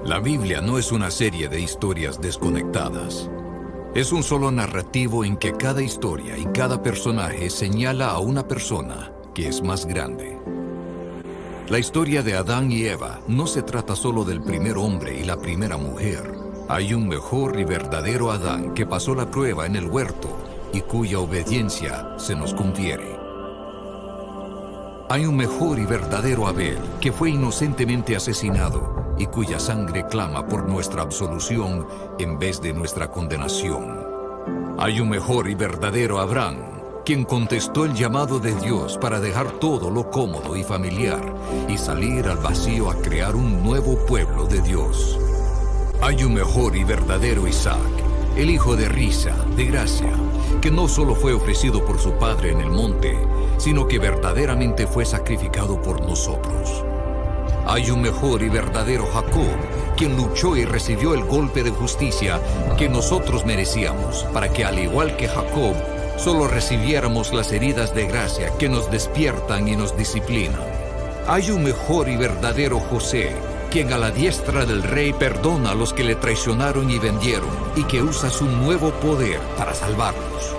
La Biblia no es una serie de historias desconectadas. Es un solo narrativo en que cada historia y cada personaje señala a una persona que es más grande. La historia de Adán y Eva no se trata solo del primer hombre y la primera mujer. Hay un mejor y verdadero Adán que pasó la prueba en el huerto y cuya obediencia se nos confiere. Hay un mejor y verdadero Abel que fue inocentemente asesinado y cuya sangre clama por nuestra absolución en vez de nuestra condenación. Hay un mejor y verdadero Abraham, quien contestó el llamado de Dios para dejar todo lo cómodo y familiar y salir al vacío a crear un nuevo pueblo de Dios. Hay un mejor y verdadero Isaac, el hijo de risa, de gracia, que no solo fue ofrecido por su padre en el monte, sino que verdaderamente fue sacrificado por nosotros. Hay un mejor y verdadero Jacob, quien luchó y recibió el golpe de justicia que nosotros merecíamos, para que al igual que Jacob, solo recibiéramos las heridas de gracia que nos despiertan y nos disciplinan. Hay un mejor y verdadero José, quien a la diestra del rey perdona a los que le traicionaron y vendieron, y que usa su nuevo poder para salvarlos.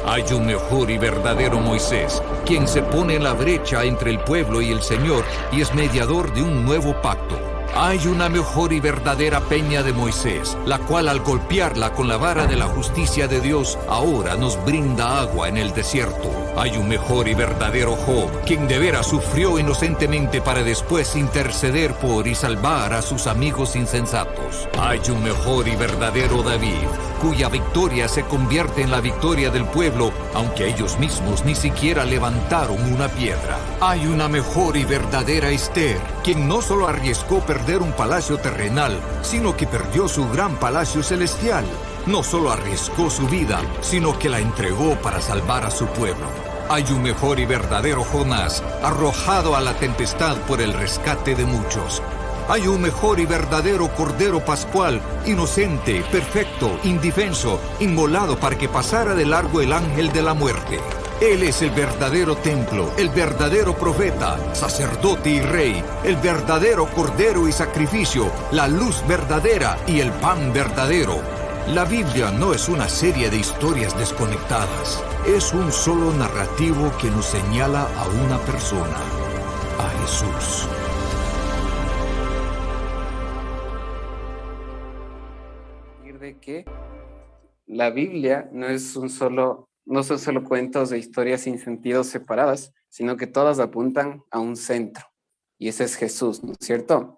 Hay un mejor y verdadero Moisés, quien se pone en la brecha entre el pueblo y el Señor y es mediador de un nuevo pacto. Hay una mejor y verdadera peña de Moisés, la cual al golpearla con la vara de la justicia de Dios, ahora nos brinda agua en el desierto. Hay un mejor y verdadero Job, quien de veras sufrió inocentemente para después interceder por y salvar a sus amigos insensatos. Hay un mejor y verdadero David, cuya victoria se convierte en la victoria del pueblo, aunque ellos mismos ni siquiera levantaron una piedra. Hay una mejor y verdadera Esther, quien no solo arriesgó perder un palacio terrenal, sino que perdió su gran palacio celestial. No solo arriesgó su vida, sino que la entregó para salvar a su pueblo. Hay un mejor y verdadero Jonás, arrojado a la tempestad por el rescate de muchos. Hay un mejor y verdadero Cordero Pascual, inocente, perfecto, indefenso, inmolado para que pasara de largo el ángel de la muerte. Él es el verdadero templo, el verdadero profeta, sacerdote y rey, el verdadero cordero y sacrificio, la luz verdadera y el pan verdadero. La Biblia no es una serie de historias desconectadas, es un solo narrativo que nos señala a una persona, a Jesús. De que la Biblia no son solo cuentos de historias sin sentido separadas, sino que todas apuntan a un centro, y ese es Jesús, ¿no es cierto?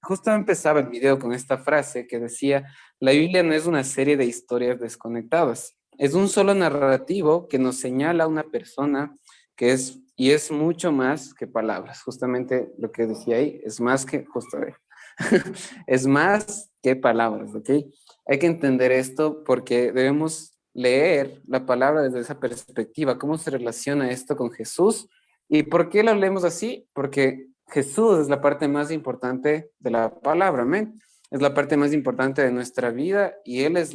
Justo empezaba el video con esta frase que decía: la Biblia no es una serie de historias desconectadas, es un solo narrativo que nos señala a una persona que es mucho más que palabras. Justamente lo que decía ahí, es más que, es más que palabras, ¿ok? Hay que entender esto porque debemos leer la palabra desde esa perspectiva, cómo se relaciona esto con Jesús. ¿Y por qué lo leemos así? Porque Jesús es la parte más importante de la palabra, amén. Es la parte más importante de nuestra vida y Él es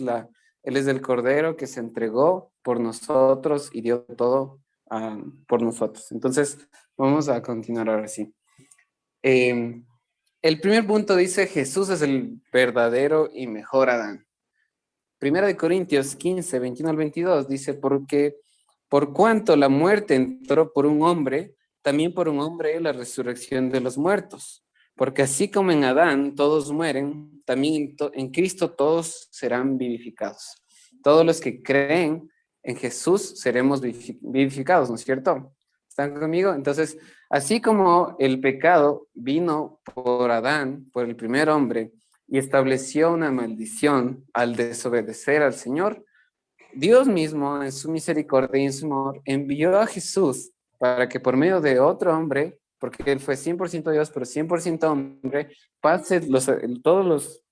el Cordero que se entregó por nosotros y dio todo por nosotros. Entonces, vamos a continuar ahora sí. El primer punto dice: Jesús es el verdadero y mejor Adán. Primera de Corintios 15, 21 al 22 dice: porque por cuanto la muerte entró por un hombre, también por un hombre la resurrección de los muertos. Porque así como en Adán todos mueren, también en Cristo todos serán vivificados. Todos los que creen en Jesús seremos vivificados, ¿no es cierto? ¿Están conmigo? Entonces, así como el pecado vino por Adán, por el primer hombre, y estableció una maldición al desobedecer al Señor, Dios mismo, en su misericordia y en su amor, envió a Jesús para que por medio de otro hombre, porque Él fue 100% Dios, pero 100% hombre, pase todos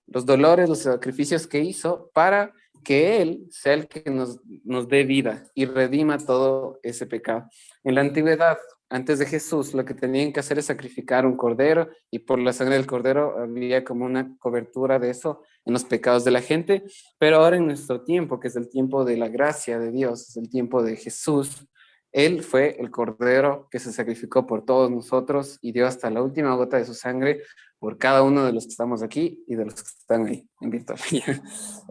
los dolores, los sacrificios que hizo para que Él sea el que nos dé vida y redima todo ese pecado. En la antigüedad, antes de Jesús, lo que tenían que hacer es sacrificar un cordero, y por la sangre del cordero había como una cobertura de eso en los pecados de la gente. Pero ahora en nuestro tiempo, que es el tiempo de la gracia de Dios, es el tiempo de Jesús, Él fue el cordero que se sacrificó por todos nosotros y dio hasta la última gota de su sangre por cada uno de los que estamos aquí y de los que están ahí en virtual.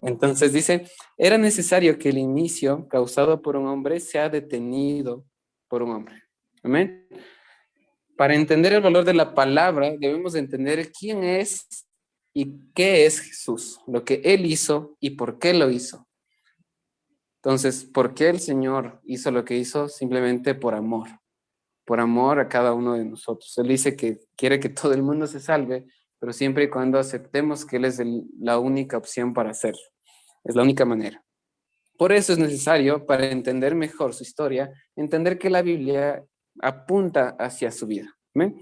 Entonces dice, era necesario que el inicio causado por un hombre sea detenido por un hombre. Amén. Para entender el valor de la palabra, debemos entender quién es y qué es Jesús, lo que Él hizo y por qué lo hizo. Entonces, ¿por qué el Señor hizo lo que hizo? Simplemente por amor a cada uno de nosotros. Él dice que quiere que todo el mundo se salve, pero siempre y cuando aceptemos que Él es la única opción para hacerlo. Es la única manera. Por eso es necesario, para entender mejor su historia, entender que la Biblia apunta hacia su vida. ¿Ven?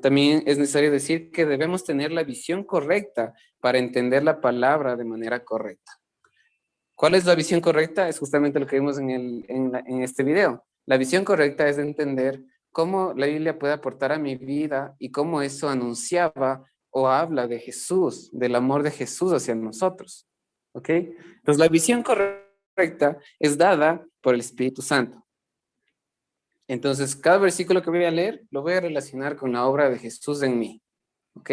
También es necesario decir que debemos tener la visión correcta para entender la palabra de manera correcta. ¿Cuál es la visión correcta? Es justamente lo que vimos en este video. La visión correcta es entender cómo la Biblia puede aportar a mi vida y cómo eso anunciaba o habla de Jesús, del amor de Jesús hacia nosotros. ¿Ok? Entonces la visión correcta es dada por el Espíritu Santo. Entonces cada versículo que voy a leer lo voy a relacionar con la obra de Jesús en mí. ¿Ok?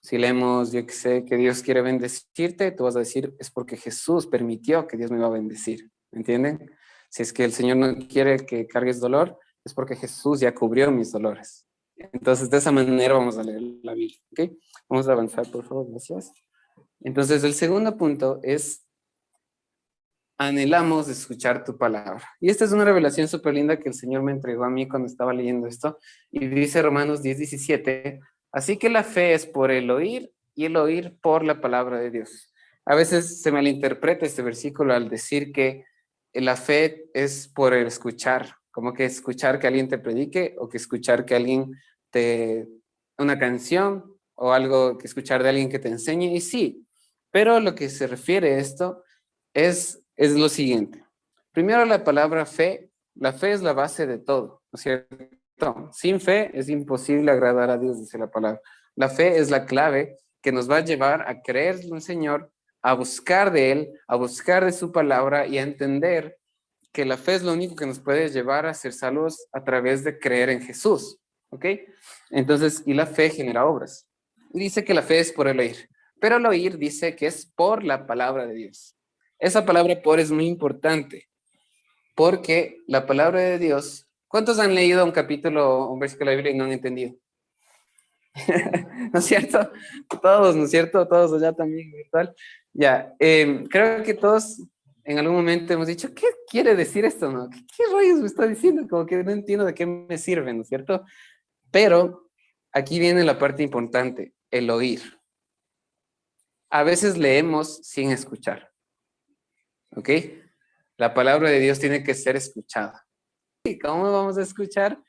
Si leemos, yo que sé, que Dios quiere bendecirte, tú vas a decir, es porque Jesús permitió que Dios me iba a bendecir. ¿Entienden? Si es que el Señor no quiere que cargues dolor, es porque Jesús ya cubrió mis dolores. Entonces, de esa manera vamos a leer la Biblia. ¿Ok? Vamos a avanzar, por favor. Gracias. Entonces, el segundo punto es, anhelamos escuchar tu palabra. Y esta es una revelación súper linda que el Señor me entregó a mí cuando estaba leyendo esto. Y dice Romanos 10:17, así que la fe es por el oír y el oír por la palabra de Dios. A veces se malinterpreta este versículo al decir que la fe es por el escuchar, como que escuchar que alguien te predique o que escuchar que alguien te... una canción o algo que escuchar de alguien que te enseñe. Y sí, pero lo que se refiere a esto es lo siguiente. Primero la palabra fe. La fe es la base de todo, ¿no es cierto? Sin fe es imposible agradar a Dios, dice la palabra. La fe es la clave que nos va a llevar a creer en el Señor, a buscar de Él, a buscar de su palabra y a entender que la fe es lo único que nos puede llevar a ser salvos a través de creer en Jesús. ¿Ok? Entonces, y la fe genera obras. Y dice que la fe es por el oír, pero el oír dice que es por la palabra de Dios. Esa palabra por es muy importante, porque la palabra de Dios, ¿cuántos han leído un capítulo, un versículo de la Biblia y no han entendido? ¿No es cierto? Todos, ¿no es cierto? Todos allá también, virtual. Ya, creo que todos en algún momento hemos dicho, ¿qué quiere decir esto? ¿No? ¿Qué rayos me está diciendo? Como que no entiendo de qué me sirve, ¿no es cierto? Pero aquí viene la parte importante, el oír. A veces leemos sin escuchar. ¿Ok? La palabra de Dios tiene que ser escuchada. ¿Y cómo vamos a escuchar?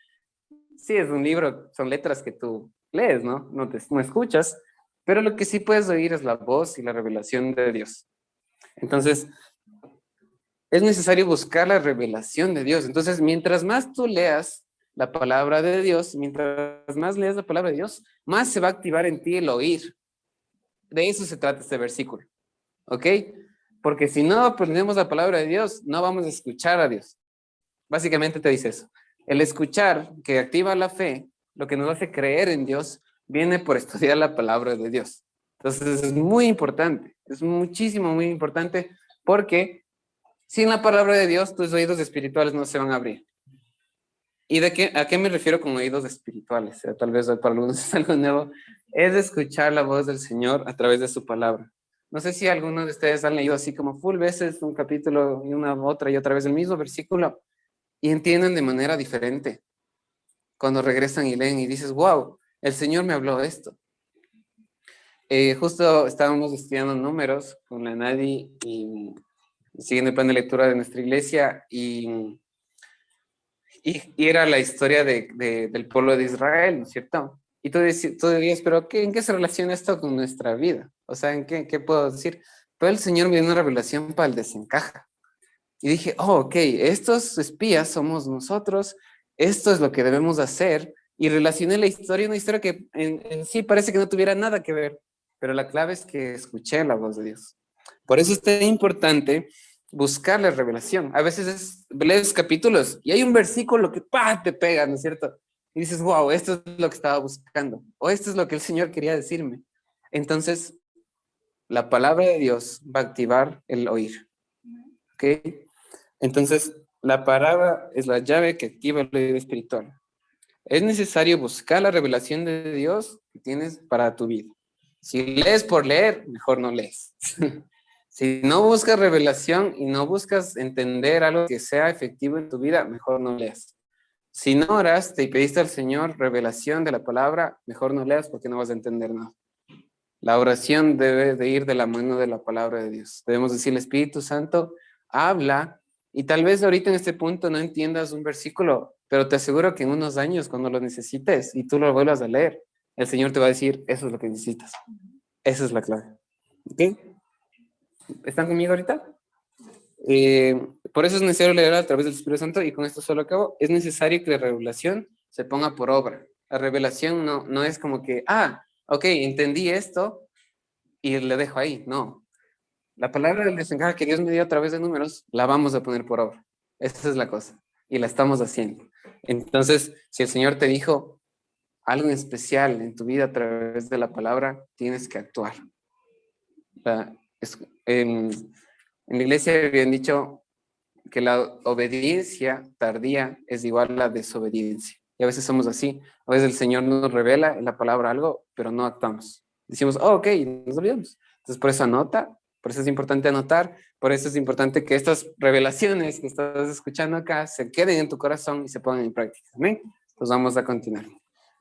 Sí, es un libro, son letras que tú lees, ¿no? No escuchas, pero lo que sí puedes oír es la voz y la revelación de Dios. Entonces, es necesario buscar la revelación de Dios. Entonces, mientras más tú leas la palabra de Dios, mientras más leas la palabra de Dios, más se va a activar en ti el oír. De eso se trata este versículo. ¿Ok? Porque si no aprendemos la palabra de Dios, no vamos a escuchar a Dios. Básicamente te dice eso. El escuchar, que activa la fe, lo que nos hace creer en Dios, viene por estudiar la palabra de Dios. Entonces es muy importante, es muchísimo, muy importante, porque sin la palabra de Dios, tus oídos espirituales no se van a abrir. ¿Y a qué me refiero con oídos espirituales? Tal vez para algunos es algo nuevo. Es escuchar la voz del Señor a través de su palabra. No sé si algunos de ustedes han leído así como full veces un capítulo y una otra y otra vez el mismo versículo y entienden de manera diferente. Cuando regresan y leen y dices, wow, el Señor me habló de esto. Justo estábamos estudiando números con la Nadi y siguiendo el plan de lectura de nuestra iglesia y era la historia del pueblo de Israel, ¿no es cierto? Y tú dirías, pero ¿en qué se relaciona esto con nuestra vida? O sea, ¿en qué puedo decir? Pero el Señor me dio una revelación para el desencaja. Y dije, oh, ok, estos espías somos nosotros, esto es lo que debemos hacer. Y relacioné la historia, una historia que en sí parece que no tuviera nada que ver, pero la clave es que escuché la voz de Dios. Por eso es tan importante buscar la revelación. A veces lees capítulos y hay un versículo que ¡pah! Te pega, ¿no es cierto? y dices, wow, esto es lo que estaba buscando, o esto es lo que el Señor quería decirme. Entonces, la palabra de Dios va a activar el oír, ¿ok? Entonces, la palabra es la llave que activa el oído espiritual. Es necesario buscar la revelación de Dios que tienes para tu vida. Si lees por leer, mejor no lees. Si no buscas revelación y no buscas entender algo que sea efectivo en tu vida, mejor no leas. Si no oraste y pediste al Señor revelación de la palabra, mejor no leas porque no vas a entender nada. La oración debe de ir de la mano de la palabra de Dios. Debemos decirle, Espíritu Santo, habla, y tal vez ahorita en este punto no entiendas un versículo, pero te aseguro que en unos años, cuando lo necesites y tú lo vuelvas a leer, el Señor te va a decir, eso es lo que necesitas. Esa es la clave. ¿Ok? ¿Están conmigo ahorita? Por eso es necesario leer a través del Espíritu Santo, y con esto solo acabo. Es necesario que la revelación se ponga por obra. La revelación no es como que, ok, entendí esto y le dejo ahí. No. La palabra del desencaje que Dios me dio a través de números, la vamos a poner por obra. Esa es la cosa. Y la estamos haciendo. Entonces, si el Señor te dijo algo en especial en tu vida a través de la palabra, tienes que actuar. En la iglesia habían dicho que la obediencia tardía es igual a la desobediencia. Y a veces somos así. A veces el Señor nos revela en la palabra algo, pero no actuamos. Decimos, ok, y nos olvidamos. Entonces, por eso anota, por eso es importante anotar, por eso es importante que estas revelaciones que estás escuchando acá se queden en tu corazón y se pongan en práctica. ¿Amén? Pues vamos a continuar.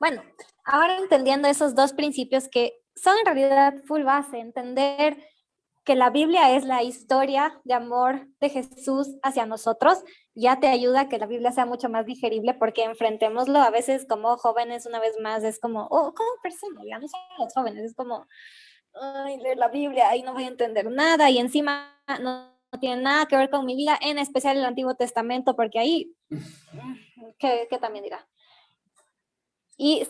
Bueno, ahora entendiendo esos dos principios que son en realidad full base, entender que la Biblia es la historia de amor de Jesús hacia nosotros, ya te ayuda a que la Biblia sea mucho más digerible, porque enfrentémoslo a veces como jóvenes, una vez más, es como, como persona, ya no somos los jóvenes, es como, ay, leer la Biblia, ahí no voy a entender nada, y encima no tiene nada que ver con mi vida, en especial el Antiguo Testamento, porque ahí, ¿qué también dirá? Y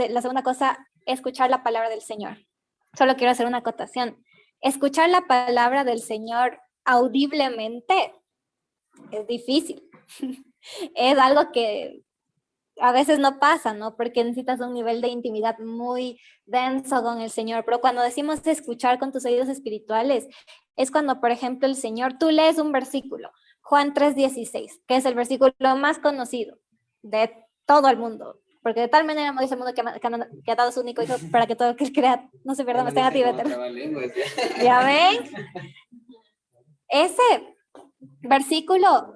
la segunda cosa, escuchar la palabra del Señor. Solo quiero hacer una acotación. Escuchar la palabra del Señor audiblemente es difícil. Es algo que a veces no pasa, ¿no? Porque necesitas un nivel de intimidad muy denso con el Señor. Pero cuando decimos escuchar con tus oídos espirituales, es cuando, por ejemplo, el Señor, tú lees un versículo, Juan 3:16, que es el versículo más conocido de todo el mundo. Porque de tal manera amó Dios el mundo que ha dado su único hijo para que todo el que crea no se pierda, mas tenga vida eterna. ¿Ya ven? Ese versículo,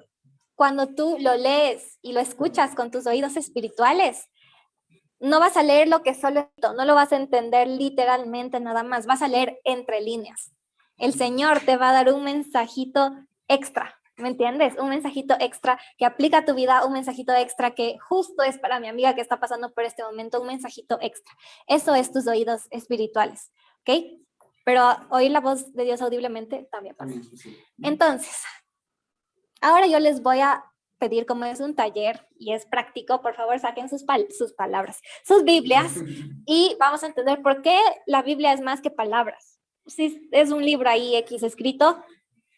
cuando tú lo lees y lo escuchas con tus oídos espirituales, no vas a leer lo que solo, no lo vas a entender literalmente nada más, vas a leer entre líneas. El Señor te va a dar un mensajito extra. ¿Me entiendes? Un mensajito extra que aplica a tu vida, un mensajito extra que justo es para mi amiga que está pasando por este momento, un mensajito extra. Eso es tus oídos espirituales, ¿ok? Pero oír la voz de Dios audiblemente también pasa. Entonces, ahora yo les voy a pedir, como es un taller y es práctico, por favor saquen sus palabras, sus Biblias, y vamos a entender por qué la Biblia es más que palabras. Si es un libro ahí X escrito,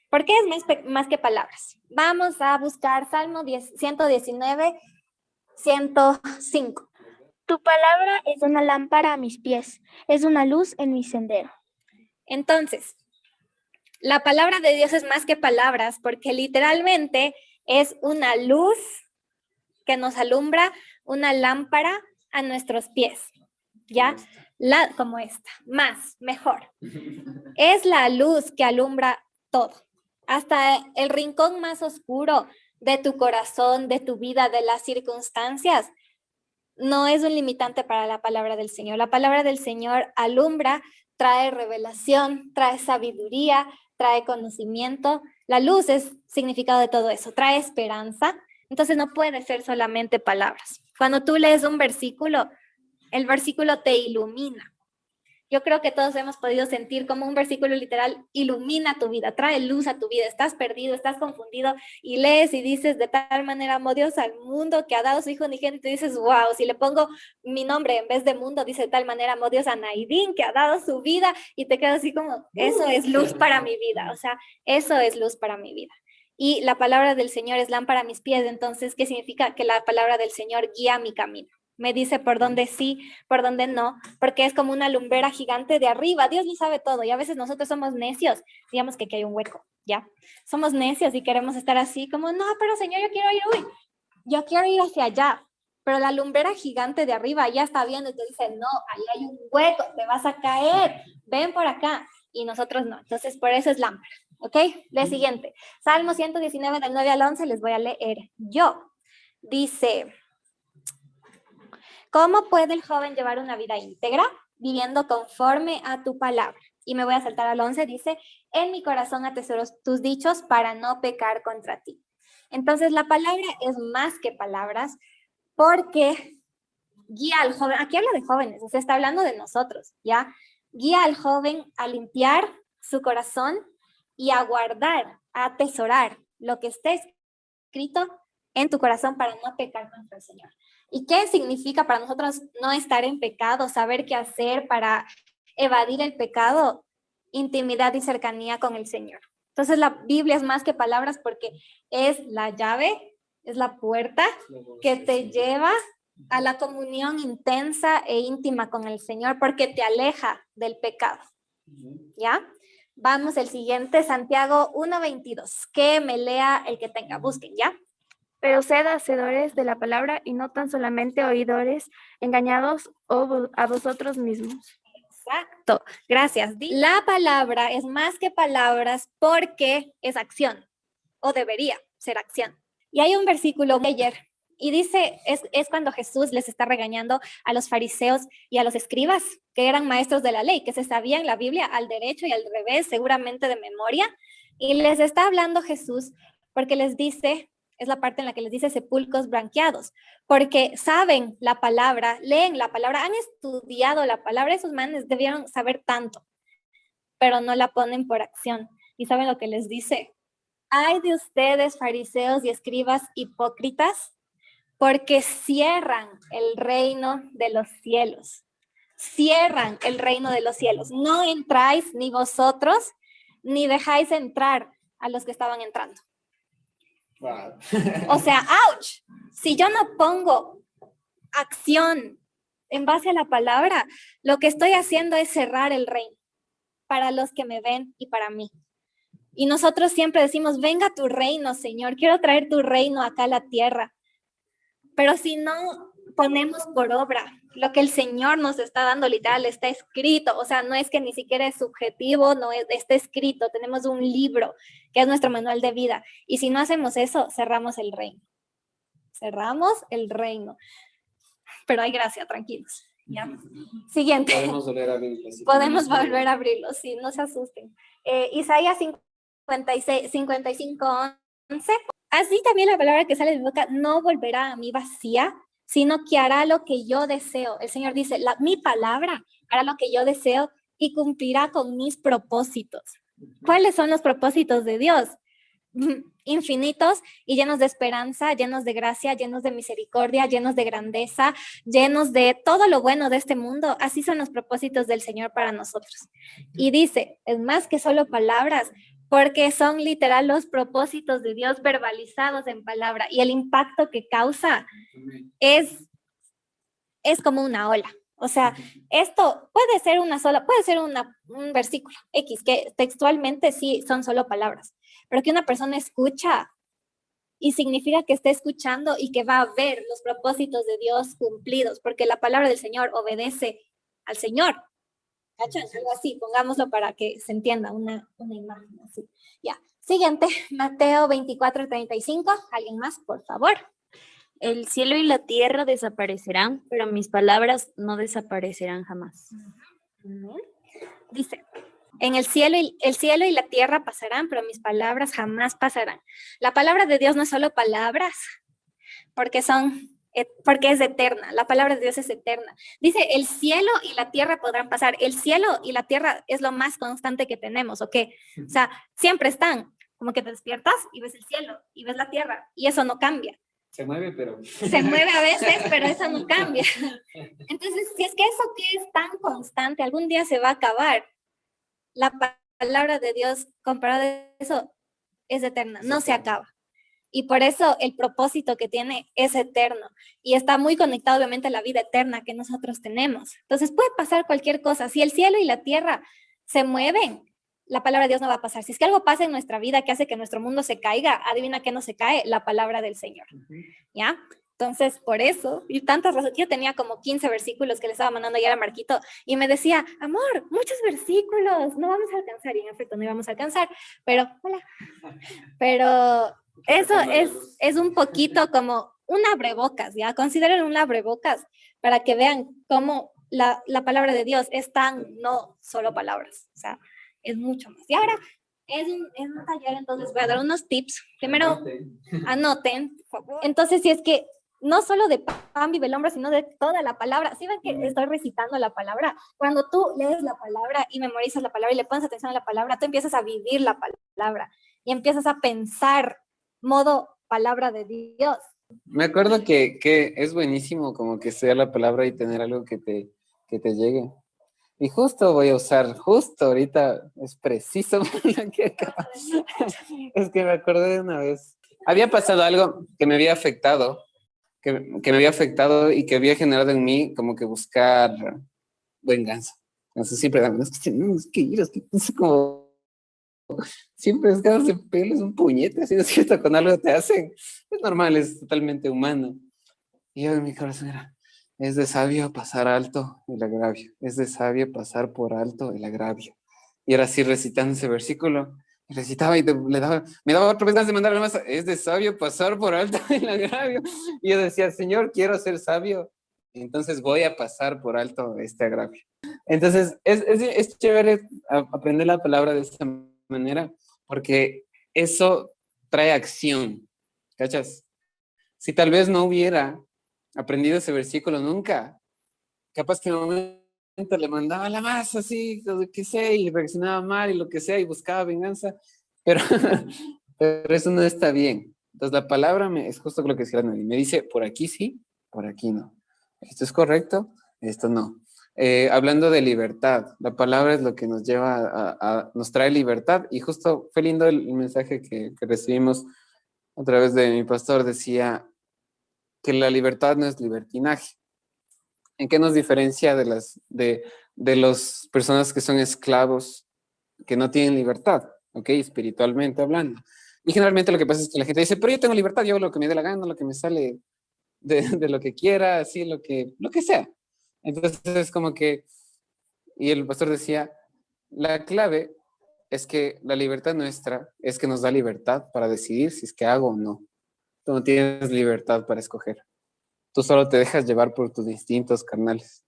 ¿por qué es más que palabras? Vamos a buscar Salmo 119, 105. Tu palabra es una lámpara a mis pies, es una luz en mi sendero. Entonces, la palabra de Dios es más que palabras, porque literalmente es una luz que nos alumbra, una lámpara a nuestros pies, ¿ya? Como esta, mejor. Es la luz que alumbra todo. Hasta el rincón más oscuro de tu corazón, de tu vida, de las circunstancias, no es un limitante para la palabra del Señor. La palabra del Señor alumbra, trae revelación, trae sabiduría, trae conocimiento. La luz es significado de todo eso, trae esperanza. Entonces no puede ser solamente palabras. Cuando tú lees un versículo, el versículo te ilumina. Yo creo que todos hemos podido sentir como un versículo literal ilumina tu vida, trae luz a tu vida. Estás perdido, estás confundido y lees y dices, de tal manera amó Dios al mundo que ha dado su hijo unigénito, y dices, wow, si le pongo mi nombre en vez de mundo, dice, de tal manera amó Dios a Naidín que ha dado su vida, y te quedas así como, eso es luz para mi vida, o sea, eso es luz para mi vida. Y la palabra del Señor es lámpara a mis pies. Entonces, ¿qué significa? Que la palabra del Señor guía mi camino. me dice por dónde sí, por dónde no, porque es como una lumbrera gigante de arriba. Dios lo sabe todo y a veces nosotros somos necios, digamos que aquí hay un hueco, ¿ya? Somos necios y queremos estar así como, no, pero Señor, yo quiero ir hacia allá. Pero la lumbrera gigante de arriba ya está viendo y te dice, no, ahí hay un hueco, te vas a caer, ven por acá. Y nosotros no. Entonces, por eso es lámpara. ¿Ok? Le siguiente. Salmo 119, del 9 al 11, les voy a leer yo. Dice, ¿cómo puede el joven llevar una vida íntegra? Viviendo conforme a tu palabra. Y me voy a saltar al 11, dice, en mi corazón atesoro tus dichos para no pecar contra ti. Entonces, la palabra es más que palabras, porque guía al joven, aquí habla de jóvenes, o sea, está hablando de nosotros, ¿ya? Guía al joven a limpiar su corazón y a guardar, a atesorar lo que esté escrito en tu corazón para no pecar contra el Señor. ¿Y qué significa para nosotros no estar en pecado, saber qué hacer para evadir el pecado? Intimidad y cercanía con el Señor. Entonces la Biblia es más que palabras porque es la llave, es la puerta que te lleva a la comunión intensa e íntima con el Señor porque te aleja del pecado. ¿Ya? Vamos el siguiente, Santiago 1:22. Que me lea el que tenga, busquen, ¿ya? Pero sed hacedores de la palabra y no tan solamente oidores, engañados a vosotros mismos. Exacto, gracias. La palabra es más que palabras porque es acción, o debería ser acción. Y hay un versículo de ayer, y dice, es cuando Jesús les está regañando a los fariseos y a los escribas, que eran maestros de la ley, que se sabían la Biblia al derecho y al revés, seguramente de memoria, y les está hablando Jesús porque les dice, es la parte en la que les dice sepulcros blanqueados, porque saben la palabra, leen la palabra, han estudiado la palabra, esos manes debieron saber tanto, pero no la ponen por acción. ¿Y saben lo que les dice? Ay de ustedes, fariseos y escribas hipócritas, porque cierran el reino de los cielos. Cierran el reino de los cielos. No entráis ni vosotros, ni dejáis entrar a los que estaban entrando. Wow. O sea, ouch. Si yo no pongo acción en base a la palabra, lo que estoy haciendo es cerrar el reino para los que me ven y para mí. Y nosotros siempre decimos, venga tu reino, Señor, quiero traer tu reino acá a la tierra. Pero si no ponemos por obra lo que el Señor nos está dando literal, está escrito, o sea, no es que ni siquiera es subjetivo, no está escrito, tenemos un libro que es nuestro manual de vida. Y si no hacemos eso, cerramos el reino. Cerramos el reino. Pero hay gracia, tranquilos. ¿Ya? Siguiente. Podemos volver a abrirlo. Podemos volver a abrirlo, sí, no se asusten. Isaías 55:11. Así también la palabra que sale de mi boca no volverá a mí vacía, sino que hará lo que yo deseo. El Señor dice, mi palabra hará lo que yo deseo y cumplirá con mis propósitos. ¿Cuáles son los propósitos de Dios? Infinitos y llenos de esperanza, llenos de gracia, llenos de misericordia, llenos de grandeza, llenos de todo lo bueno de este mundo. Así son los propósitos del Señor para nosotros. Y dice, es más que solo palabras, porque son literal los propósitos de Dios verbalizados en palabra y el impacto que causa es como una ola. O sea, esto puede ser un versículo X, que textualmente sí son solo palabras, pero que una persona escucha y significa que está escuchando y que va a ver los propósitos de Dios cumplidos, porque la palabra del Señor obedece al Señor. ¿Cachan? Algo así, pongámoslo para que se entienda una imagen así. Ya. Siguiente, Mateo 24:35. ¿Alguien más, por favor? El cielo y la tierra desaparecerán, pero mis palabras no desaparecerán jamás. Dice, el cielo y la tierra pasarán, pero mis palabras jamás pasarán. La palabra de Dios no es solo palabras, porque es eterna. La palabra de Dios es eterna. Dice, el cielo y la tierra podrán pasar. El cielo y la tierra es lo más constante que tenemos, ¿ok? O sea, siempre están. Como que te despiertas y ves el cielo y ves la tierra y eso no cambia. Se mueve, pero... Se mueve a veces, pero eso no cambia. Entonces, si es que eso que es tan constante, algún día se va a acabar. La palabra de Dios, comparada a eso, es eterna, no se acaba. Y por eso el propósito que tiene es eterno y está muy conectado obviamente a la vida eterna que nosotros tenemos. Entonces puede pasar cualquier cosa. Si el cielo y la tierra se mueven, la palabra de Dios no va a pasar. Si es que algo pasa en nuestra vida que hace que nuestro mundo se caiga, adivina qué no se cae, la palabra del Señor. ¿Ya? Entonces, por eso, y tantas razones, yo tenía como 15 versículos que le estaba mandando ayer a Marquito y me decía, amor, muchos versículos, no vamos a alcanzar. Y en efecto, no íbamos a alcanzar, pero, hola. Pero eso es un poquito como un abrebocas, ¿ya? Consideren un abrebocas para que vean cómo la palabra de Dios es tan, no solo palabras, o sea, es mucho más. Y ahora es un taller, entonces voy a dar unos tips. Primero, anoten, por favor. Entonces, si es que no solo de pan vive el hombre, sino de toda la palabra. ¿Sí ven que estoy recitando la palabra? Cuando tú lees la palabra y memorizas la palabra y le pones atención a la palabra, tú empiezas a vivir la palabra y empiezas a pensar modo palabra de Dios. Me acuerdo que es buenísimo como que estudiar la palabra y tener algo que te llegue. Y justo voy a usar, justo ahorita, es preciso lo que acabo. Es que me acordé de una vez. Había pasado algo que me había afectado, que me había afectado y que había generado en mí como que buscar venganza. Entonces siempre es que es como, siempre es que de pelo, es un puñete, así, ¿no es cierto? Con algo te hacen. Es normal, es totalmente humano. Y yo en mi corazón era, es de sabio pasar alto el agravio, es de sabio pasar por alto el agravio. Y era así recitando ese versículo, y recitaba y me daba otra vez ganas de mandarle más, es de sabio pasar por alto el agravio. Y yo decía, Señor, quiero ser sabio, entonces voy a pasar por alto este agravio. Entonces, es chévere aprender la palabra de esta manera, porque eso trae acción, ¿cachas? Si tal vez no hubiera aprendido ese versículo nunca, capaz que en un momento le mandaba la masa así, lo que sea, y reaccionaba mal y lo que sea, y buscaba venganza, pero, pero eso no está bien. Entonces la palabra es justo lo que decía Nelly, me dice, por aquí sí, por aquí no. Esto es correcto, esto no. Hablando de libertad, la palabra es lo que nos lleva nos trae libertad, y justo fue lindo el mensaje que recibimos a través de mi pastor, decía que la libertad no es libertinaje. ¿En qué nos diferencia de las personas que son esclavos, que no tienen libertad, ¿ok? Espiritualmente hablando. Y generalmente lo que pasa es que la gente dice, pero yo tengo libertad, yo hago lo que me dé la gana, lo que me sale de lo que quiera, así, lo que sea. Entonces es como que, y el pastor decía, la clave es que la libertad nuestra es que nos da libertad para decidir si es que hago o no. Tú no tienes libertad para escoger. Tú solo te dejas llevar por tus instintos carnales.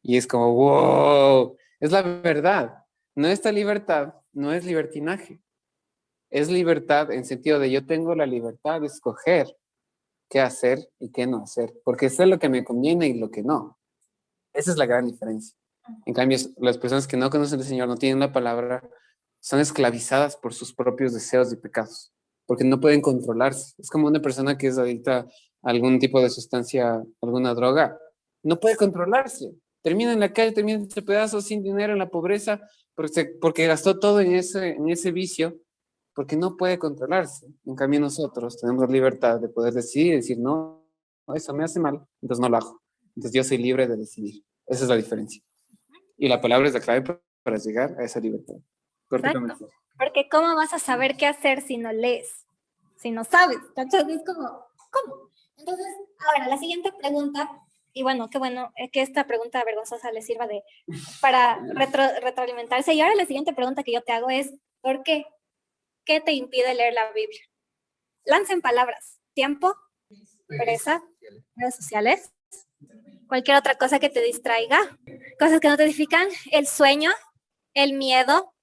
Y es como, wow, es la verdad. Nuestra libertad no es libertinaje. Es libertad en sentido de yo tengo la libertad de escoger qué hacer y qué no hacer, porque sé lo que me conviene y lo que no. Esa es la gran diferencia. En cambio, las personas que no conocen al Señor, no tienen la palabra, son esclavizadas por sus propios deseos y pecados, porque no pueden controlarse. Es como una persona que es adicta a algún tipo de sustancia, alguna droga, no puede controlarse. Termina en la calle, termina en ese pedazo sin dinero, en la pobreza, porque gastó todo en ese vicio, porque no puede controlarse. En cambio, nosotros tenemos la libertad de poder decidir y decir, no, eso me hace mal, entonces no lo hago. Entonces yo soy libre de decidir. Esa es la diferencia. Y la palabra es la clave para llegar a esa libertad. Exacto. Porque ¿cómo vas a saber qué hacer si no lees? Si no sabes, ¿cachai? Es como, ¿cómo? Entonces, ahora, la siguiente pregunta, y bueno, qué bueno que esta pregunta vergonzosa les sirva para retroalimentarse. Y ahora la siguiente pregunta que yo te hago es, ¿por qué? ¿Qué te impide leer la Biblia? Lancen palabras. Tiempo, pereza, redes sociales, cualquier otra cosa que te distraiga, cosas que no te edifican, el sueño, el miedo.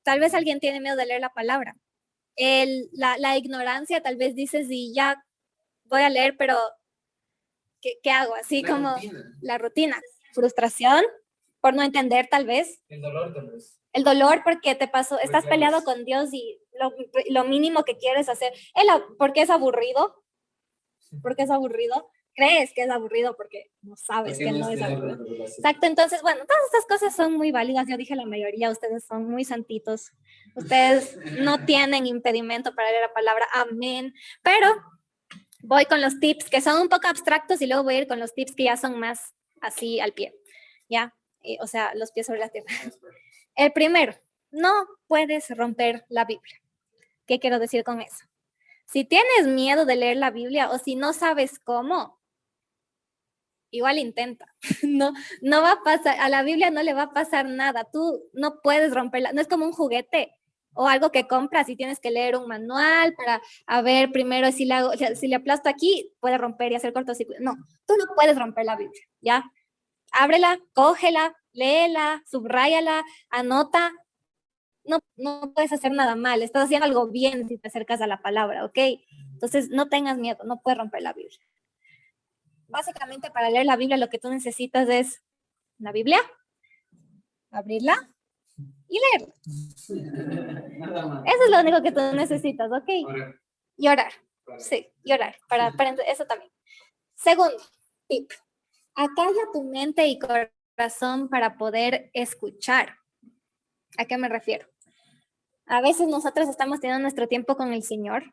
Tal vez alguien tiene miedo de leer la palabra. La ignorancia, tal vez dices, y ya voy a leer, pero ¿qué hago? Así como la rutina. Frustración por no entender, tal vez. El dolor, tal vez. El dolor porque te pasó, estás peleado con Dios y lo mínimo que quieres hacer, porque es aburrido, crees que es aburrido porque no sabes que no es aburrido. Exacto, entonces, bueno, todas estas cosas son muy válidas. Yo dije la mayoría, ustedes son muy santitos. Ustedes no tienen impedimento para leer la palabra, amén. Pero voy con los tips que son un poco abstractos y luego voy a ir con los tips que ya son más así al pie, ¿ya? O sea, los pies sobre la tierra. El primero, no puedes romper la Biblia. ¿Qué quiero decir con eso? Si tienes miedo de leer la Biblia o si no sabes cómo, igual intenta. No va a pasar, a la Biblia no le va a pasar nada. Tú no puedes romperla. No es como un juguete o algo que compras y tienes que leer un manual para a ver primero si le aplasto aquí, puede romper y hacer cortocircuito. No, tú no puedes romper la Biblia, ¿ya? Ábrela, cógela, léela, subráyala, anota. No puedes hacer nada mal, estás haciendo algo bien si te acercas a la palabra, ¿ok? Entonces, no tengas miedo, no puedes romper la Biblia. Básicamente, para leer la Biblia, lo que tú necesitas es la Biblia, abrirla y leerla. Eso es lo único que tú necesitas, ¿ok? Y orar, sí, y orar, para eso también. Segundo tip, acalla tu mente y corazón para poder escuchar. ¿A qué me refiero? A veces nosotros estamos teniendo nuestro tiempo con el Señor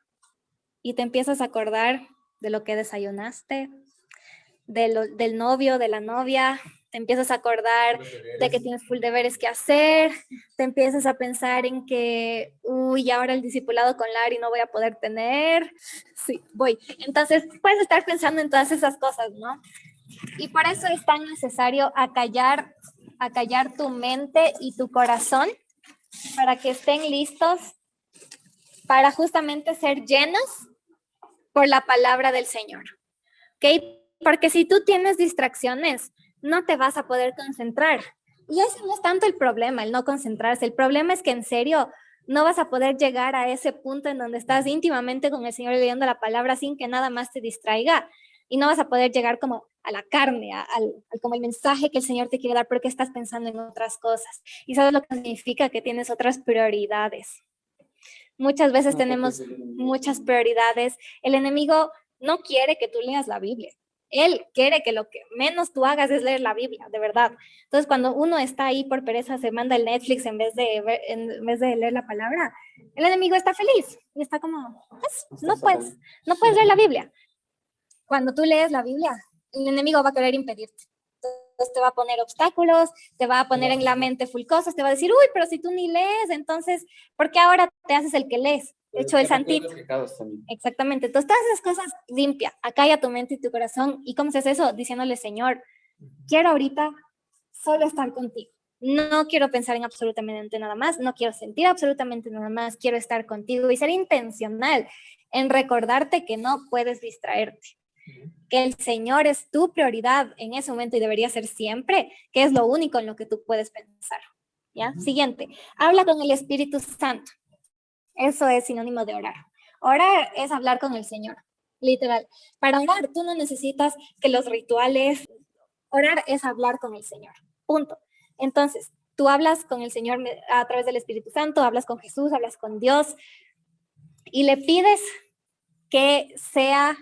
y te empiezas a acordar de lo que desayunaste, del novio, de la novia, te empiezas a acordar de que tienes full deberes que hacer, te empiezas a pensar en que, uy, ahora el discipulado con Lari no voy a poder tener. Sí, voy. Entonces, puedes estar pensando en todas esas cosas, ¿no? Y por eso es tan necesario acallar tu mente y tu corazón para que estén listos para justamente ser llenos por la palabra del Señor. ¿Ok? Porque si tú tienes distracciones, no te vas a poder concentrar. Y ese no es tanto el problema, el no concentrarse. El problema es que en serio no vas a poder llegar a ese punto en donde estás íntimamente con el Señor leyendo la palabra sin que nada más te distraiga. Y no vas a poder llegar como a la carne, como el mensaje que el Señor te quiere dar porque estás pensando en otras cosas. Y sabes lo que significa que tienes otras prioridades. Muchas veces tenemos muchas prioridades. El enemigo no quiere que tú leas la Biblia. Él quiere que lo que menos tú hagas es leer la Biblia, de verdad. Entonces, cuando uno está ahí por pereza, se manda el Netflix en vez de leer la palabra, el enemigo está feliz y está como, pues, no puedes leer la Biblia. Cuando tú lees la Biblia, el enemigo va a querer impedirte. Entonces te va a poner obstáculos, te va a poner en la mente full cosas, te va a decir, uy, pero si tú ni lees, entonces, ¿por qué ahora te haces el que lees? De hecho, el santito. Exactamente. Entonces, todas esas cosas limpia, acalla tu mente y tu corazón. ¿Y cómo se hace eso? Diciéndole, Señor, quiero ahorita solo estar contigo. No quiero pensar en absolutamente nada más, no quiero sentir absolutamente nada más, quiero estar contigo y ser intencional en recordarte que no puedes distraerte, que el Señor es tu prioridad en ese momento y debería ser siempre, que es lo único en lo que tú puedes pensar. ¿Ya? Siguiente, habla con el Espíritu Santo. Eso es sinónimo de orar. Orar es hablar con el Señor, literal. Para orar tú no necesitas que los rituales, orar es hablar con el Señor, punto. Entonces, tú hablas con el Señor a través del Espíritu Santo, hablas con Jesús, hablas con Dios y le pides que sea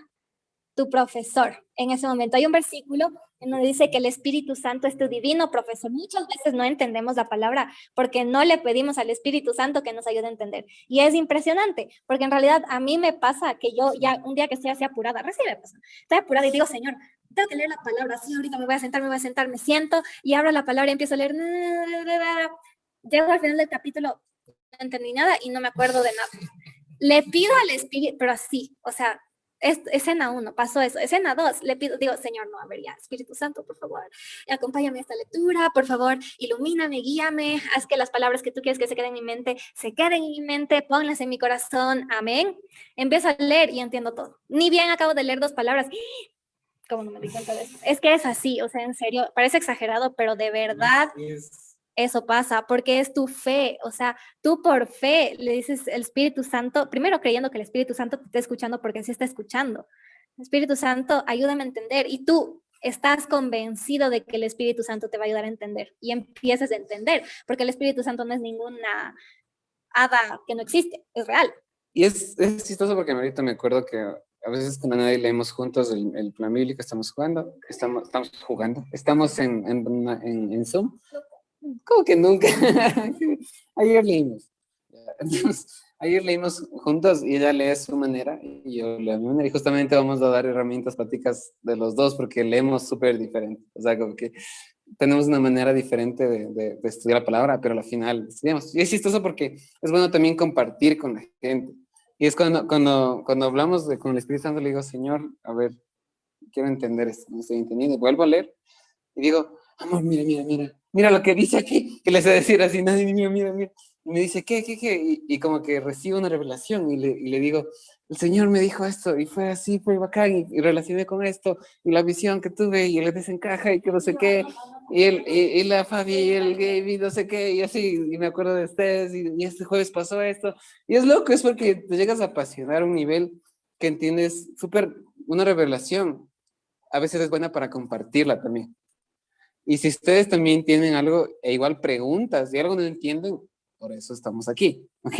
tu profesor en ese momento. Hay un versículo en donde dice que el Espíritu Santo es tu divino profesor. Muchas veces no entendemos la palabra porque no le pedimos al Espíritu Santo que nos ayude a entender. Y es impresionante, porque en realidad a mí me pasa que yo ya un día que estoy así apurada, recién me pasa, estoy apurada y digo, Señor, tengo que leer la palabra, sí, ahorita me voy a sentar, me siento y abro la palabra y empiezo a leer. Llego al final del capítulo, no entendí nada y no me acuerdo de nada. Le pido al Espíritu, pero así, o sea, escena 1, pasó eso. Escena 2, le pido, digo, Señor, no, a ver, ya, Espíritu Santo, por favor, acompáñame a esta lectura, por favor, ilumíname, guíame, haz que las palabras que tú quieres que se queden en mi mente, se queden en mi mente, ponlas en mi corazón, amén. Empiezo a leer y entiendo todo. Ni bien acabo de leer 2 palabras, ¿cómo no me di cuenta de eso? Es que es así, o sea, en serio, parece exagerado, pero de verdad eso pasa, porque es tu fe, o sea, tú por fe le dices el Espíritu Santo, primero creyendo que el Espíritu Santo te está escuchando porque sí está escuchando. El Espíritu Santo, ayúdame a entender, y tú estás convencido de que el Espíritu Santo te va a ayudar a entender, y empiezas a entender, porque el Espíritu Santo no es ninguna hada que no existe, es real. Y es chistoso porque ahorita me acuerdo que a veces con nadie leemos juntos el plan bíblico, estamos jugando, estamos en Zoom. ¿Cómo que nunca? Ayer leímos. Entonces, ayer leímos juntos y ella lee a su manera y yo leo a mi manera y justamente vamos a dar herramientas prácticas de los dos porque leemos súper diferente. O sea, como que tenemos una manera diferente de estudiar la palabra, pero al final estudiamos. Y es chistoso porque es bueno también compartir con la gente. Y es cuando hablamos con el Espíritu Santo, le digo, Señor, a ver, quiero entender esto, no estoy entendiendo. Y vuelvo a leer y digo, amor, mira lo que dice aquí, que les voy a decir así, nadie, mira. Y me dice, ¿qué? Y como que recibo una revelación y le digo, el Señor me dijo esto y fue así, fue bacán y relacioné con esto y la visión que tuve y el desencaja y que no sé qué y la Fabi y el Gabe y no sé qué y así y me acuerdo de ustedes y este jueves pasó esto y es loco, es porque te llegas a apasionar a un nivel que entiendes súper, una revelación a veces es buena para compartirla también. Y si ustedes también tienen algo, e igual preguntas, y algo no entienden, por eso estamos aquí, ¿ok?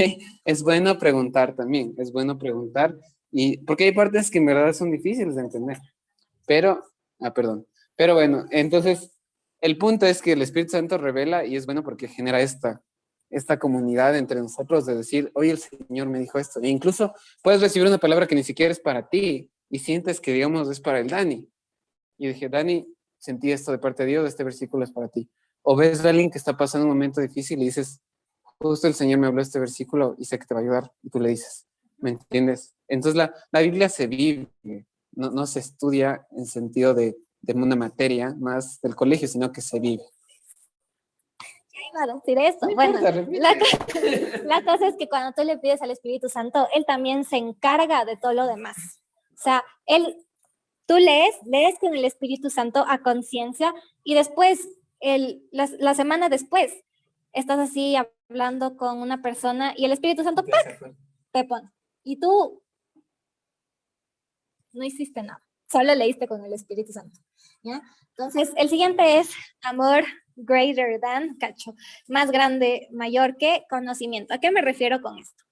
Es bueno preguntar también, es bueno preguntar, y porque hay partes que en verdad son difíciles de entender, pero, perdón, pero bueno, entonces, el punto es que el Espíritu Santo revela y es bueno porque genera esta comunidad entre nosotros de decir, oye, el Señor me dijo esto, e incluso puedes recibir una palabra que ni siquiera es para ti, y sientes que, digamos, es para el Dani, y dije, Dani, sentí esto de parte de Dios, este versículo es para ti. O ves a alguien que está pasando un momento difícil y dices, justo el Señor me habló este versículo y sé que te va a ayudar. Y tú le dices, ¿me entiendes? Entonces la Biblia se vive, no se estudia en sentido de una materia más del colegio, sino que se vive. Iba a decir eso. Bueno, la cosa es que cuando tú le pides al Espíritu Santo, Él también se encarga de todo lo demás. O sea, tú lees con el Espíritu Santo a conciencia y después, la semana después, estás así hablando con una persona y el Espíritu Santo ¡pac! Te pone. Y tú no hiciste nada, solo leíste con el Espíritu Santo. ¿Ya? Entonces, el siguiente es amor greater than, cacho, más grande, mayor que conocimiento. ¿A qué me refiero con esto?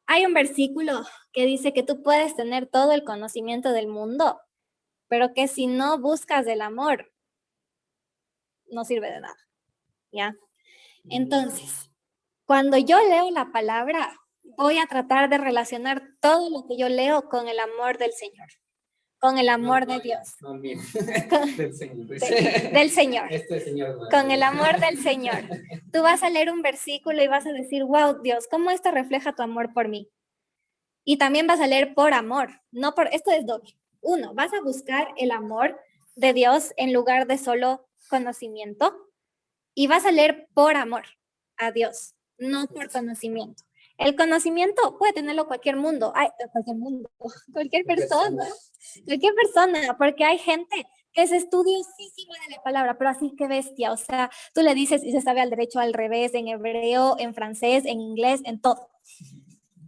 Hay un versículo que dice que tú puedes tener todo el conocimiento del mundo, pero que si no buscas el amor, no sirve de nada, ¿ya? Entonces, cuando yo leo la palabra, voy a tratar de relacionar todo lo que yo leo con el amor del Señor, con el amor de Dios. Del Señor. Del Señor. Con el amor del Señor. Tú vas a leer un versículo y vas a decir, wow, Dios, ¿cómo esto refleja tu amor por mí? Y también vas a leer por amor, no por, esto es doble. Uno, vas a buscar el amor de Dios en lugar de solo conocimiento y vas a leer por amor a Dios, no por conocimiento. El conocimiento puede tenerlo cualquier persona, porque hay gente que es estudiosísima de la palabra, pero así que bestia, o sea, tú le dices y se sabe al derecho, al revés, en hebreo, en francés, en inglés, en todo.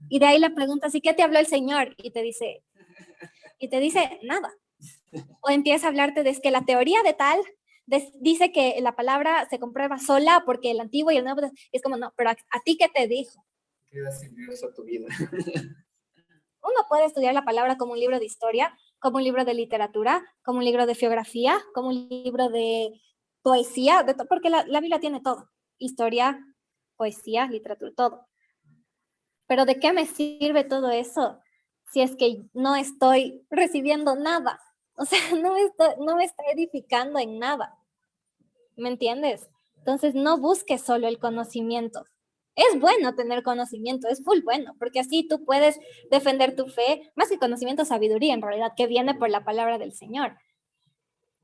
Y de ahí le preguntas, ¿y qué te habló el Señor? Y te dice nada. O empieza a hablarte de que la teoría de tal dice que la palabra se comprueba sola porque el antiguo y el nuevo, es como, no, pero ¿a ti qué te dijo? Queda sin a tu vida. Uno puede estudiar la palabra como un libro de historia, como un libro de literatura, como un libro de geografía, como un libro de poesía, porque la Biblia tiene todo. Historia, poesía, literatura, todo. Pero ¿de qué me sirve todo eso si es que no estoy recibiendo nada? O sea, no me está edificando en nada. ¿Me entiendes? Entonces, no busques solo el conocimiento. Es bueno tener conocimiento, es full bueno, porque así tú puedes defender tu fe, más que conocimiento, sabiduría en realidad, que viene por la palabra del Señor.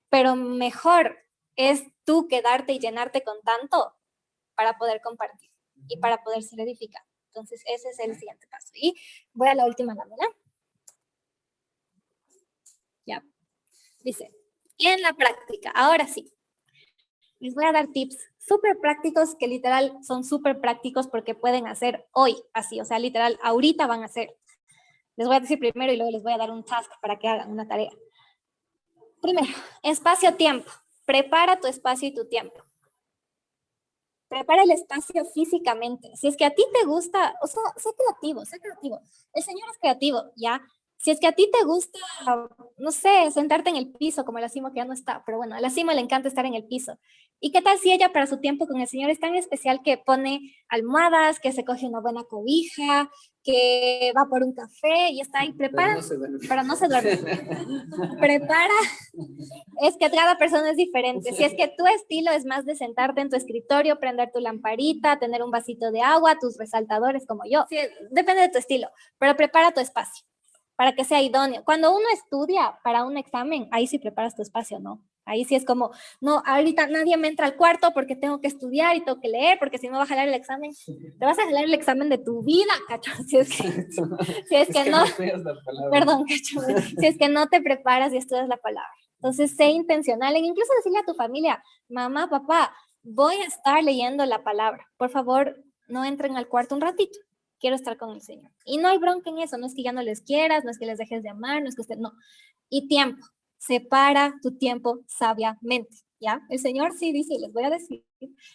Pero mejor es tú quedarte y llenarte con tanto para poder compartir y para poder ser edificado. Entonces, ese es el siguiente paso. Y voy a la última lámina. Ya. Dice, y en la práctica, ahora sí, les voy a dar tips súper prácticos que literal son súper prácticos porque pueden hacer hoy así, o sea, literal, ahorita van a hacer. Les voy a decir primero y luego les voy a dar un task para que hagan una tarea. Primero, espacio-tiempo. Prepara tu espacio y tu tiempo. prepara el espacio físicamente. Si es que a ti te gusta, o sea, sé creativo, sé creativo. El Señor es creativo, ¿ya? Si es que a ti te gusta, no sé, sentarte en el piso, como el Asimo que ya no está, pero bueno, al Asimo le encanta estar en el piso. ¿Y qué tal si ella para su tiempo con el Señor es tan especial que pone almohadas, que se coge una buena cobija, que va por un café y está ahí, prepara, pero no se duerme. Prepara, es que cada persona es diferente. Si es que tu estilo es más de sentarte en tu escritorio, prender tu lamparita, tener un vasito de agua, tus resaltadores como yo, sí, depende de tu estilo, pero prepara tu espacio para que sea idóneo. Cuando uno estudia para un examen, ahí sí preparas tu espacio, ¿no? Ahí sí es como, no, ahorita nadie me entra al cuarto porque tengo que estudiar y tengo que leer, porque si no va a jalar el examen, te vas a jalar el examen de tu vida, cacho. Si es que no, perdón, cacho, si es que no te preparas y estudias la palabra. Entonces, sé intencional en incluso decirle a tu familia, mamá, papá, voy a estar leyendo la palabra. Por favor, no entren al cuarto un ratito. Quiero estar con el Señor. Y no hay bronca en eso, no es que ya no les quieras, no es que les dejes de amar, no es que usted, no. Y tiempo, separa tu tiempo sabiamente, ¿ya? El Señor sí dice, y les voy a decir,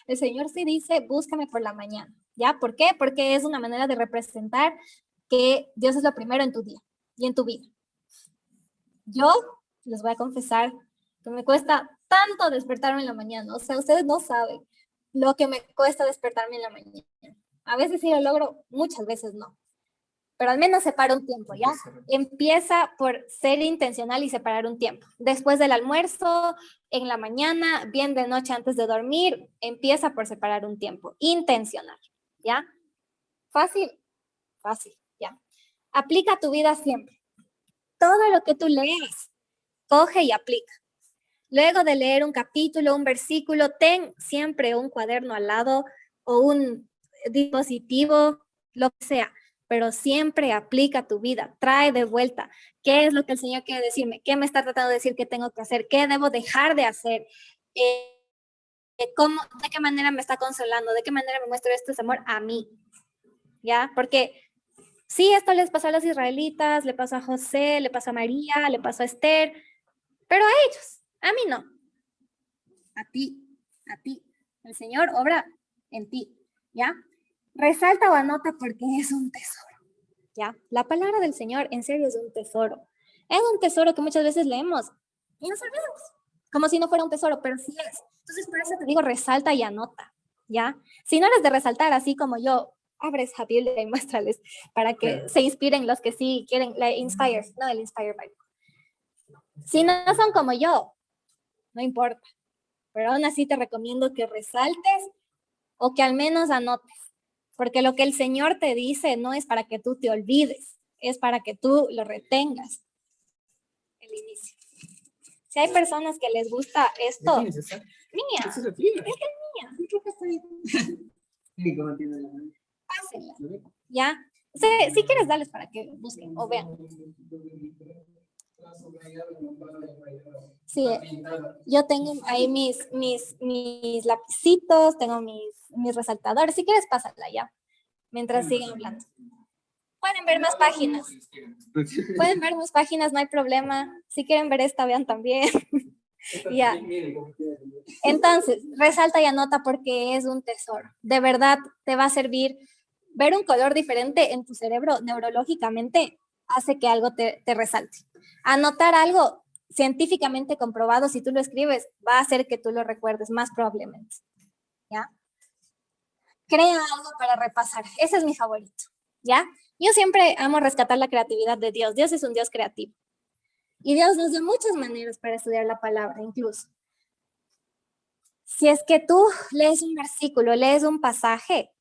el Señor sí dice, búscame por la mañana, ¿ya? ¿Por qué? Porque es una manera de representar que Dios es lo primero en tu día y en tu vida. Yo les voy a confesar que me cuesta tanto despertarme en la mañana, o sea, ustedes no saben lo que me cuesta despertarme en la mañana. A veces sí lo logro, muchas veces no. Pero al menos separa un tiempo, ¿ya? Empieza por ser intencional y separar un tiempo. Después del almuerzo, en la mañana, bien de noche antes de dormir, empieza por separar un tiempo. Intencional, ¿ya? Fácil, fácil, ¿ya? Aplica a tu vida siempre. Todo lo que tú leas, coge y aplica. Luego de leer un capítulo, un versículo, ten siempre un cuaderno al lado o un dispositivo, lo que sea, pero siempre aplica a tu vida, trae de vuelta qué es lo que el Señor quiere decirme, qué me está tratando de decir que tengo que hacer, qué debo dejar de hacer, cómo, de qué manera me está consolando, de qué manera me muestra este amor a mí, ¿ya? Porque sí, esto les pasó a los israelitas, le pasó a José, le pasó a María, le pasó a Esther, pero a ellos, a mí no. A ti. El Señor obra en ti, ¿ya? Resalta o anota porque es un tesoro, ¿ya? La palabra del Señor en serio es un tesoro. Es un tesoro que muchas veces leemos y nos olvidamos, como si no fuera un tesoro, pero sí es. Entonces, por eso te digo, resalta y anota, ¿ya? Si no eres de resaltar, así como yo, abres la Biblia y muéstrales para que se inspiren los que sí quieren, la Inspire, no el Inspire Bible. Si no son como yo, no importa. Pero aún así te recomiendo que resaltes o que al menos anotes, porque lo que el Señor te dice no es para que tú te olvides, es para que tú lo retengas. El inicio. Si hay personas que les gusta esto, niña, es que es niña. Pásenla, ¿ya? Si quieres, darles para que busquen o vean. Sí, yo tengo ahí mis lapicitos, tengo mis resaltadores. Si quieres, pásala ya, mientras siguen hablando. Pueden ver más páginas. Pueden ver más páginas, no hay problema. Si quieren ver esta, vean también. Ya. Entonces, resalta y anota porque es un tesoro. De verdad, te va a servir ver un color diferente en tu cerebro neurológicamente hace que algo te resalte. Anotar algo científicamente comprobado, si tú lo escribes, va a hacer que tú lo recuerdes más probablemente. ¿Ya? Crea algo para repasar. Ese es mi favorito. ¿Ya? Yo siempre amo rescatar la creatividad de Dios. Dios es un Dios creativo. Y Dios nos da muchas maneras para estudiar la palabra, incluso. Si es que tú lees un versículo, lees un pasaje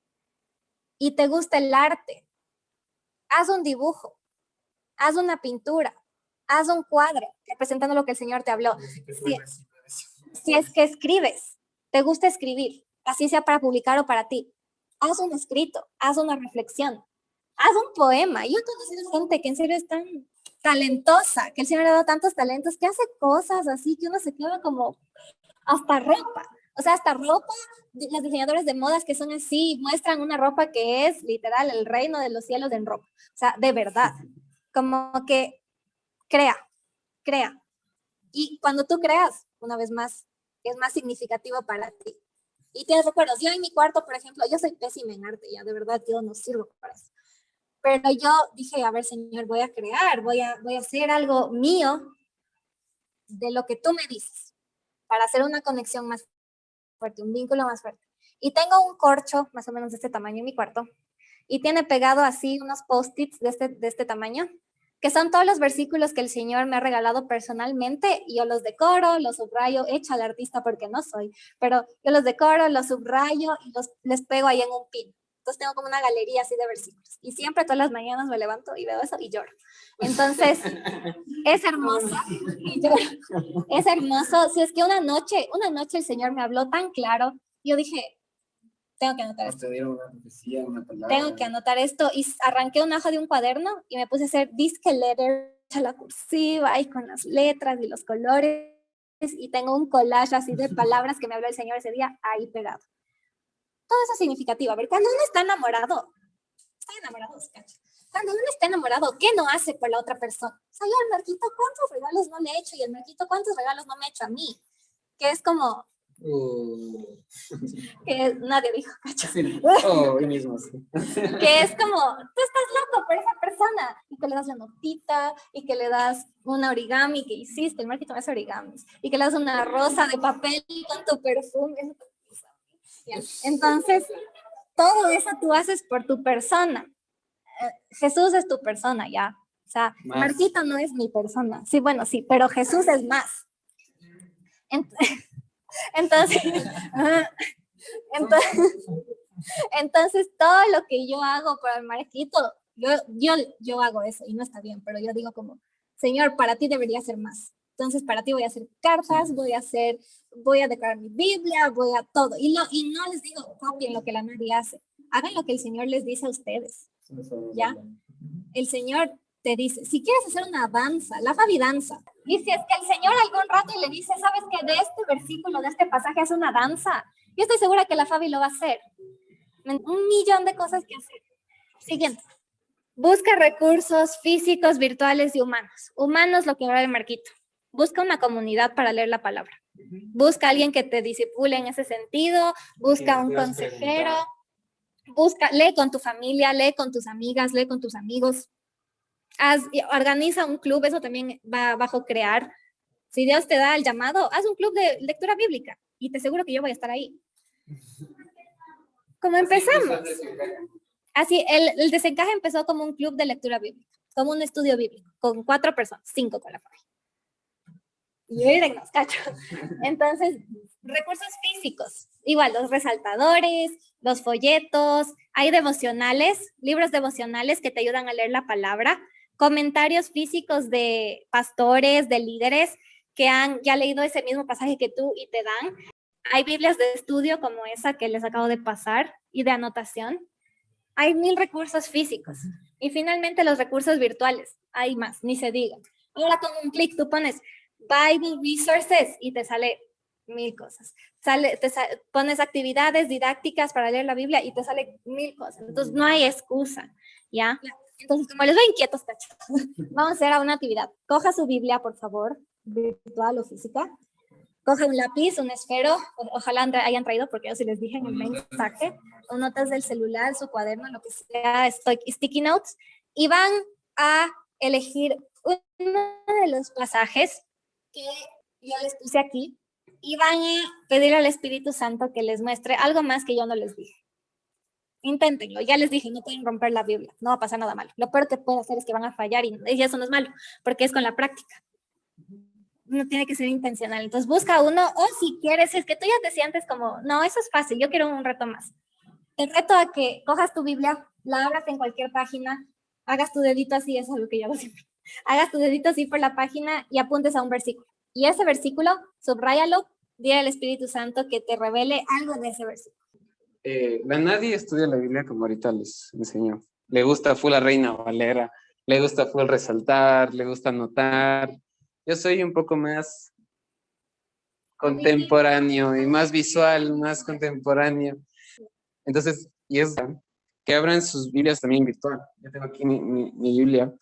y te gusta el arte, haz un dibujo, haz una pintura, haz un cuadro representando lo que el Señor te habló. Si es que escribes, te gusta escribir, así sea para publicar o para ti, haz un escrito, haz una reflexión, haz un poema. Yo conozco gente que en serio es tan talentosa, que el Señor le ha dado tantos talentos, que hace cosas así que uno se queda como hasta ropa. O sea, hasta ropa, los diseñadores de modas que son así, muestran una ropa que es literal el reino de los cielos en ropa. O sea, de verdad, como que crea. Y cuando tú creas, una vez más, es más significativo para ti. Y tienes recuerdos. Yo en mi cuarto, por ejemplo, yo soy pésima en arte, ya de verdad yo no sirvo para eso. Pero yo dije, a ver, Señor, voy a crear, voy a hacer algo mío de lo que tú me dices, para hacer una conexión más fuerte, un vínculo más fuerte. Y tengo un corcho más o menos de este tamaño en mi cuarto, y tiene pegado así unos post-its de este tamaño, que son todos los versículos que el Señor me ha regalado personalmente, y yo los decoro, los subrayo, hecha al artista porque no soy, pero yo los decoro, los subrayo y les pego ahí en un pin. Entonces tengo como una galería así de versículos, y siempre todas las mañanas me levanto y veo eso y lloro. Entonces, es hermoso, y lloro. Es hermoso. Si es que una noche el Señor me habló tan claro, yo dije, tengo que anotar esto. Una profecía, una palabra. Tengo que anotar esto, y arranqué un hoja de un cuaderno y me puse a hacer disque letter, a la cursiva y con las letras y los colores, y tengo un collage así de palabras que me habló el Señor ese día ahí pegado. Todo eso es significativo. A ver, cuando uno está enamorado, cuando uno está enamorado, ¿qué no hace por la otra persona? O sea, yo al Marquito, ¿cuántos regalos no le he hecho? Y el Marquito, ¿cuántos regalos no me ha hecho a mí? Que es como, que nadie dijo, cacho. Sí. Hoy mismo, sí. Que es como, tú estás loco por esa persona, y que le das la notita, y que le das una origami que hiciste, el Marquito me hace origamis, y que le das una rosa de papel con tu perfume. Entonces, todo eso tú haces por tu persona. Jesús es tu persona, ya. O sea, más. Marquito no es mi persona. Sí, bueno, sí, pero Jesús es más. Entonces, todo lo que yo hago para el Marquito, yo hago eso y no está bien, pero yo digo como, Señor, para ti debería ser más. Entonces, para ti voy a hacer cartas, voy a decorar mi Biblia, voy a todo. Y no les digo, copien lo que la Mari hace. Hagan lo que el Señor les dice a ustedes. ¿Ya? El Señor te dice, si quieres hacer una danza, la Fabi danza. Y si es que el Señor algún rato le dice, ¿sabes qué? De este versículo, de este pasaje, hace una danza. Yo estoy segura que la Fabi lo va a hacer. 1.000.000 de cosas que hacer. Siguiente. Busca recursos físicos, virtuales y humanos. Humanos, lo que habla el Marquito. Busca una comunidad para leer la palabra. Busca a alguien que te disipule en ese sentido. Busca un consejero. Lee con tu familia, lee con tus amigas, lee con tus amigos. Organiza un club, eso también va bajo crear. Si Dios te da el llamado, haz un club de lectura bíblica y te aseguro que yo voy a estar ahí. Como empezamos. Así, el desencaje empezó como un club de lectura bíblica, como un estudio bíblico, con 4 personas, 5 con la familia. Y mírennos, cacho. Entonces, recursos físicos, igual, los resaltadores, los folletos, hay devocionales, libros devocionales que te ayudan a leer la palabra, comentarios físicos de pastores, de líderes que han ya leído ese mismo pasaje que tú y te dan. Hay Biblias de estudio como esa que les acabo de pasar y de anotación. Hay 1.000 recursos físicos. Y finalmente los recursos virtuales. Hay más, ni se diga. Ahora con un clic tú pones Bible Resources y te sale 1.000 cosas. Pones actividades didácticas para leer la Biblia y te sale 1.000 cosas. Entonces no hay excusa, ¿ya? Entonces, como les veo inquietos, cacho, vamos a hacer una actividad. Coja su Biblia, por favor, virtual o física. Coja un lápiz, un esfero, ojalá hayan traído, porque yo sí les dije en el mensaje, o notas del celular, su cuaderno, lo que sea, sticky notes, y van a elegir uno de los pasajes que yo les puse aquí, y van a pedir al Espíritu Santo que les muestre algo más que yo no les dije. Inténtenlo, ya les dije, no pueden romper la Biblia, no va a pasar nada malo. Lo peor que pueden hacer es que van a fallar y eso no es malo, porque es con la práctica. No tiene que ser intencional. Entonces busca uno, o si quieres, es que tú ya te sientes como, no, eso es fácil, yo quiero un reto más. Te reto a que cojas tu Biblia, la abras en cualquier página, hagas tu dedito así, eso es lo que yo hago siempre. Hagas tu dedito así por la página y apuntes a un versículo. Y ese versículo, subráyalo, dile al Espíritu Santo que te revele algo de ese versículo. Nadie estudia la Biblia como ahorita les enseñó. Le gusta full la Reina Valera, le gusta full resaltar, le gusta anotar. Yo soy un poco más contemporáneo y más visual, más contemporáneo. Entonces, y es que abran sus Biblias también virtual. Yo tengo aquí mi Biblia.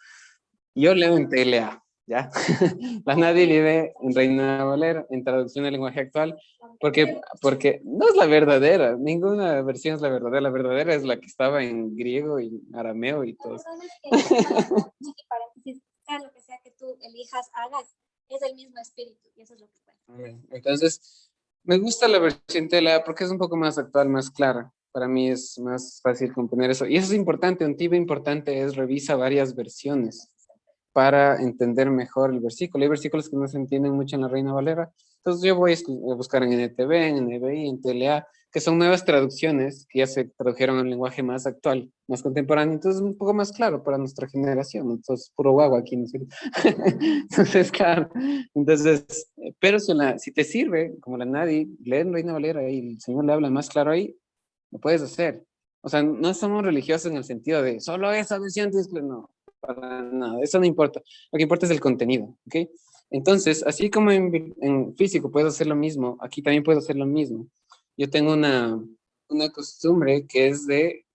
Yo leo en TLA. ¿ya? La nadie vive en Reina Valera, en traducción del lenguaje actual, porque no es la verdadera, ninguna versión es la verdadera es la que estaba en griego y arameo y todo. Paréntesis, sea lo que sea que tú elijas, hagas, es el mismo espíritu y eso es lo que cuenta. Entonces, me gusta la versión tela porque es un poco más actual, más clara. Para mí es más fácil componer eso. Y eso es importante, un tip importante es revisa varias versiones para entender mejor el versículo. Hay versículos que no se entienden mucho en la Reina Valera. Entonces yo voy a buscar en NTV, en NBI, en TLA, que son nuevas traducciones que ya se tradujeron al lenguaje más actual, más contemporáneo. Entonces es un poco más claro para nuestra generación. Entonces, puro guagua aquí, ¿no es cierto? Entonces, claro. Entonces, pero si te sirve, como la Nadie, lee en Reina Valera y el Señor le habla más claro ahí, lo puedes hacer. O sea, no somos religiosos en el sentido de solo esa versión, no, para nada, eso no importa. Lo que importa es el contenido, ¿ok? Entonces, así como en físico puedes hacer lo mismo, aquí también puedes hacer lo mismo. Yo tengo una costumbre que es de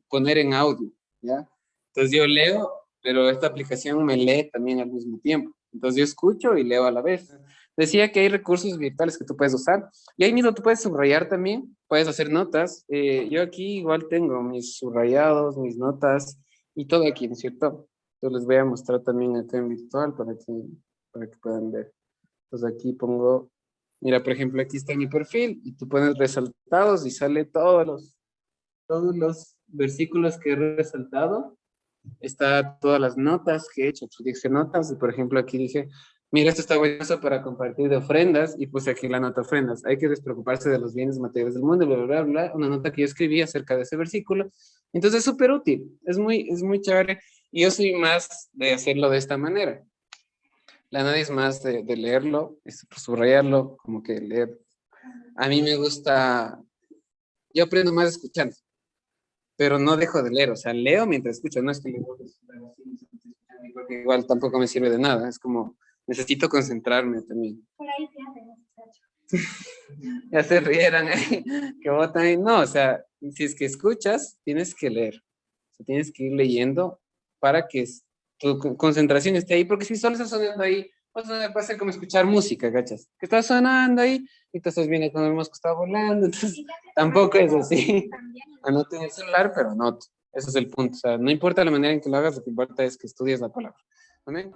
poner en audio, ¿ya? Entonces yo leo, pero esta aplicación me lee también al mismo tiempo. Entonces yo escucho y leo a la vez. Decía que hay recursos virtuales que tú puedes usar. Y ahí mismo tú puedes subrayar también, puedes hacer notas. Yo aquí igual tengo mis subrayados, mis notas y todo aquí, ¿no es cierto? Yo les voy a mostrar también acá en virtual para que puedan ver. Entonces aquí pongo, mira, por ejemplo, aquí está mi perfil y tú pones resaltados y sale todos los versículos que he resaltado. Está todas las notas que he hecho. Tú dije notas y por ejemplo aquí dije, mira, esto está buenazo para compartir de ofrendas y puse aquí la nota ofrendas. Hay que despreocuparse de los bienes materiales del mundo, bla, bla, bla, bla. Una nota que yo escribí acerca de ese versículo. Entonces es súper útil, es muy chévere. Y yo soy más de hacerlo de esta manera. La nadie es más de leerlo, subrayarlo, como que leer. A mí me gusta, yo aprendo más escuchando, pero no dejo de leer, o sea, leo mientras escucho, no es que leo porque igual tampoco me sirve de nada, es como, necesito concentrarme también. Por ahí se hace. Ya se rieran, que votan ahí. No, o sea, si es que escuchas, tienes que leer, o sea, tienes que ir leyendo para que tu concentración esté ahí, porque si solo estás sonando ahí, pues va a ser como escuchar música, ¿cachas? Que está sonando ahí y tú estás viendo con el mosco está volando, entonces tampoco es así. Anoto en el celular, pero anoto. Ese es el punto. O sea, no importa la manera en que lo hagas, lo que importa es que estudies la palabra. ¿Amén?